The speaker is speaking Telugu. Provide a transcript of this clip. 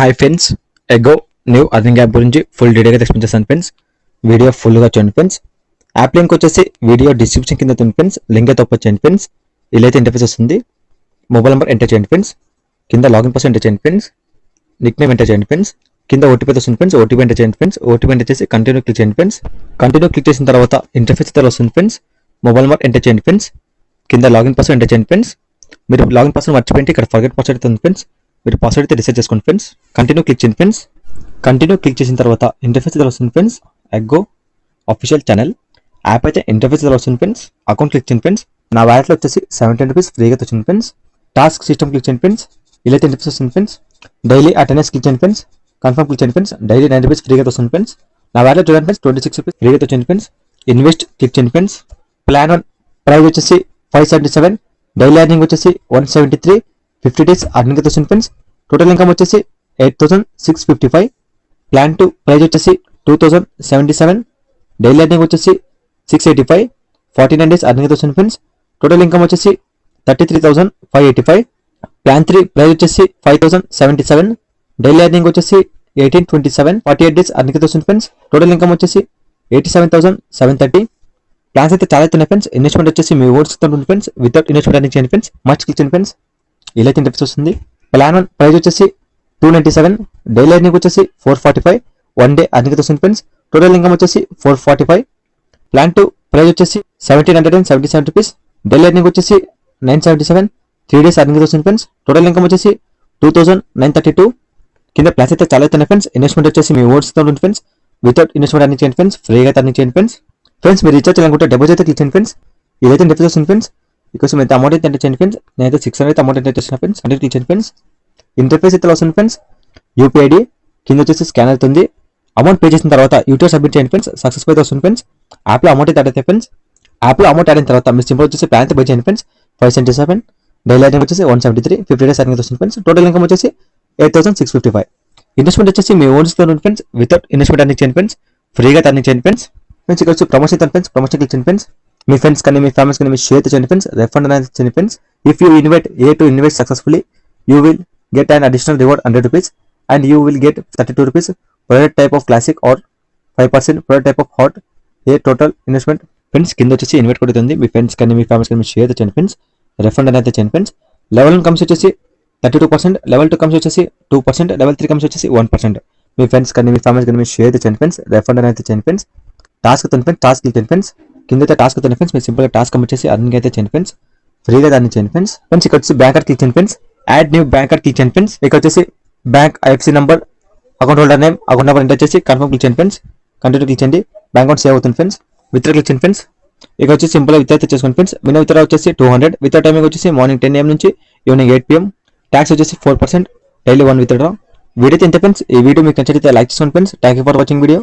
హాయ్ ఫ్రెండ్స్, ఎగో న్యూ అర్నింగ్ యాప్ గురించి ఫుల్ డీటెయిల్గా ఎక్స్ప్లెయిన్ చేస్తాను ఫ్రెండ్స్. వీడియో ఫుల్గా చూడండి ఫ్రెండ్స్. యాప్ లింక్ వచ్చేసి వీడియో డిస్క్రిప్షన్ కింద ఉంది ఫ్రెండ్స్. లింక్ అయితే ఓపెన్ చేయండి ఫ్రెండ్స్. ఇలా అయితే ఇంటర్ఫేస్ వస్తుంది. మొబైల్ నెంబర్ ఎంటర్ చేయండి ఫ్రెండ్స్. కింద లాగిన్ పాస్వర్డ్ ఎంటర్ చేయండి ఫ్రెండ్స్. నిక్ నేమ్ ఎంటర్ చేయండి ఫ్రెండ్స్. కింద ఓటీపీ వస్తుంది ఫ్రెండ్స్. ఓటీపీ ఎంటర్ చేయండి ఫ్రెండ్స్. ఓటీపీ ఎంటర్ చేసి కంటిన్యూ క్లిక్ చేయండి ఫ్రెండ్స్. కంటిన్యూ క్లిక్ చేసిన తర్వాత ఇంటర్ఫేస్ అయితే వస్తుంది ఫ్రెండ్స్. మొబైల్ నెంబర్ ఎంటర్ చేయండి ఫ్రెండ్స్. కింద లాగిన్ పాస్వర్డ్ ఎంటర్ చేయండి ఫ్రెండ్స్. మీరు లాగిన్ పాస్వర్డ్ మర్చిపోయింటే ఇక్కడ ఫర్గెట్ పాస్వర్డ్ అయితే ఉంది ఫ్రెండ్స్. మీరు పాస్వర్డ్ అయితే రీసెట్ చేసుకోండి ఫ్రెండ్స్. కంటిన్యూ క్లిక్ చేయండి ఫ్రెండ్స్. కంటిన్యూ క్లిక్ చేసిన తర్వాత ఇంటర్ఫేస్ అయితే వస్తుంది ఫ్రెండ్స్. ఎగ్గో అఫీషియల్ ఛానల్ యాప్ అయితే ఇంటర్ఫేస్ అయితే వస్తుంది ఫ్రెండ్స్. అకౌంట్ క్లిక్ చేయండి ఫ్రెండ్స్. నా వ్యాలెట్లో వచ్చేసి 17 రూపీస్ ఫ్రీగా వచ్చింది ఫ్రెండ్స్. టాస్క్ సిస్టమ్ క్లిక్ చేయండి ఫ్రెండ్స్. ఇలా అయితే ఇంటర్ఫేస్ వస్తుంది ఫ్రెండ్స్. డైలీ అటెండెన్స్ క్లిక్ చేయండి ఫ్రెండ్స్. కన్ఫర్మ్ క్లిక్ చేయండి ఫ్రెండ్స్. డైలీ 9 రూపీస్ ఫ్రీగా వస్తుంది ఫ్రెండ్స్. నా వ్యాలెట్ చూడండి ఫ్రెండ్స్ 26 రూపీస్ ఫ్రీగా వచ్చింది ఫ్రెండ్స్. ఇన్వెస్ట్ క్లిక్ చేయండి ఫ్రెండ్స్. ప్లాన్ 1 ప్రైస్ వచ్చేసి 577, డైలీ అర్నింగ్ వచ్చేసి 173, 50 డేస్ అర్నింగ్ అయితే వస్తుంది ఫ్రెండ్స్. టోటల్ ఇన్కమ్ వచ్చేసి 8655. ప్లాన్ 2 ప్రైస్ వచ్చేసి 2077, డైలీ అర్నింగ్ వచ్చేసి 685, 49 డేస్ అర్నింగ్ అయితే వస్తుంది ఫ్రెండ్స్. టోటల్ ఇన్కమ్ వచ్చేసి 33,585. ప్లాన్ 3 ప్రైస్ వచ్చేసి 5077, డైలీ అర్నింగ్ వచ్చేసి 1827, 48 డేస్ అర్నింగ్ అయితే వస్తుంది ఫ్రెండ్స్. టోటల్ ఇన్కమ్ వచ్చేసి 87,730. ప్లాన్స్ అయితే చాలా ఉన్నాయి ఫ్రెండ్స్. ఇన్వెస్ట్మెంట్ వచ్చేసి మీ ఓట్స్ ఉంటుంది ఫ్రెండ్స్. వితౌట్ ఇన్వెస్ట్మెంట్ అర్నింగ్ చేయండి ఫ్రెండ్స్. మచ్ క్లిక్ చేయండి ఫ్రెండ్స్. ఇలా అయితే ఇంటర్ఫేస్ వస్తుంది. ప్లాన్ 1 ప్రైస్ వచ్చేసి 297, డైలీ అర్నింగ్ వచ్చేసి 445, 1 డే అర్నింగ్ అయితే వస్తుంది ఫ్రెండ్స్. టోటల్ ఇన్కమ్ వచ్చేసి 445. ప్లాన్ 2 ప్రైస్ వచ్చేసి 1777 రూపీస్, డైలీ అర్నింగ్ వచ్చేసి 977, 3 డేస్ అర్నింగ్ అయితే వస్తుంది ఫ్రెండ్స్. టోటల్ ఇన్కమ్ వచ్చేసి 2932. కింద ప్లాన్స్ అయితే చాలా అవుతున్నాయి ఫ్రెండ్స్. ఇన్వెస్ట్మెంట్ వచ్చేసి మీ ఓట్స్ ఉంటుంది ఫ్రెండ్స్. వితౌట్ ఇన్వెస్ట్మెంట్ అర్నింగ్ చేయండి ఫ్రెండ్స్. ఫ్రీగా అయితే అర్నింగ్ చేయండి ఫ్రెండ్స్. ఫ్రెండ్స్ మీరు రీఛార్జ్ చేయాలనుకుంటే డిపాజిట్ అయితే క్లిక్ చేయండి ఫ్రెండ్స్. ఇదైతే ఇంటర్ఫేస్ వస్తుంది ఫ్రెండ్స్. ఇక్కడ అయితే అమౌంట్ అయితే ఎంటర్ చేయండి ఫ్రెండ్స్. నేనైతే 600 అయితే అమౌంట్ ఎంటర్ చేసిన ఫ్రెండ్స్. అంటే క్లిక్ చేయండి ఫ్రెండ్స్. ఇంటర్ఫేస్ అయితే వస్తుంది ఫ్రెండ్స్. యూపీఐ ఐడి కింద వచ్చేసి స్కానర్ అవుతుంది. అమౌంట్ పే చేసిన తర్వాత యూటీఆర్ సబ్మిట్ చేయండి ఫ్రెండ్స్. సక్సెస్ఫుల్ అయితే వస్తుంది ఫ్రెండ్స్. యాప్లో అమౌంట్ అయితే యాడ్ అయితే ఫ్రెండ్స్. యాప్లో అమౌంట్ యాడ్ అయిన తర్వాత మీ సింపుల్ వచ్చేసి ప్లాన్ అయితే పే చేయండి ఫ్రెండ్స్. 577, డైలీ అర్నింగ్ వచ్చేసి 173, 50 డేస్ అర్నింగ్ వస్తుంది ఫ్రెండ్స్. టోటల్ ఇన్కమ్ వచ్చేసి 8655. ఇన్వెస్ట్మెంట్ వచ్చేసి మీ ఓన్స్ తో ఉంటుంది ఫ్రెండ్స్. వితౌట్ ఇన్వెస్ట్మెంట్ అర్నింగ్ చేయండి ఫ్రెండ్స్. ఫ్రీగా అర్నింగ్ చేయండి ఫ్రెండ్స్. ఫ్రెండ్స్ ఇక్కడ వచ్చి ప్రమోషన్ అయితే ఫ్రెండ్స్. ప్రమోషన్ క్లిక్ చేయండి ఫ్రెండ్స్. మీ ఫ్రెండ్స్ కానీ మీ ఫ్యామిలీస్ కానీ మీ షేర్ చేయండి ఫ్రెండ్స్. రెఫండ్ అనేది చేయండి friends. If you invite A to invest successfully you will get an additional reward 100 rupees and you will get 32 rupees per type of classic or 5% per type of hot a total investment. Friends కింద వచ్చేసి ఇన్వైట్ కూడా ఉంది. మీ ఫ్రెండ్స్ కానీ మీ ఫ్యామిలీస్ కానీ మీ షేర్ చేయండి ఫ్రెండ్స్. రెఫండ్ అనేది చేయండి ఫ్రెండ్స్. లెవెల్ 1 కమ్స్ వచ్చేసి 32%, లెవెల్ 2 కమ్స్ వచ్చేసి 2%, లెవెల్ 3 కమ్స్ వచ్చేసి 1%. మీ ఫ్రెండ్స్ కానీ మీ ఫ్యామిలీస్ కానీ మీ షేర్ చేయండి ఫ్రెండ్స్. రెఫండ్ అనేది చేయండి ఫ్రెండ్స్. టాస్క్ అవుతుంది ఫ్రెండ్స్. టాస్క్ క్లిక్ చేయండి ఫ్రెండ్స్. కింద అయితే టాస్క్ అవుతుంది ఫ్రెండ్స్. మీరు సింపుల్గా టాస్క్ కంప్లీట్ చేసి అర్నింగ్ అయితే చేయండి ఫ్రెండ్స్. ఫ్రీగా అర్నింగ్ చేయండి ఫ్రెండ్స్. ఫ్రెండ్స్ ఇక్కడ వచ్చి బ్యాంక్ కార్డ్ క్లిక్ చేయండి friends. Add new bank card click చేయండి ఫ్రెండ్స్. ఇక్కడ వచ్చేసి bank IFC number, account holder name, account number enter చేసి కన్ఫర్మ్ క్లిక్ చేయండి ఫ్రెండ్స్. కంటిన్యూ క్లిక్ చేయండి. బ్యాంక్ అకౌంట్ సేవ్ అవుతుంది ఫ్రెండ్స్. విత్డ్రా క్లిక్ చేయండి ఫ్రెండ్స్. ఇక్కడ వచ్చి సింపుల్గా విత్డ్రా అయితే చేసుకోండి ఫ్రెండ్స్. మినిమం విత్డ్రా వచ్చేసి 200. విత్డ్రా టైమింగ్ వచ్చేసి మార్నింగ్ 10 AM నుంచి ఈవినింగ్ 8 PM. ట్యాక్స్ వచ్చేసి 4%. Daily 1 withdraw. వీడియో అయితే ఇంత ఫ్రెండ్స్. ఈ వీడియో మీకు నచ్చితే లైక్ చేసుకోండి friends. Thank you for watching video.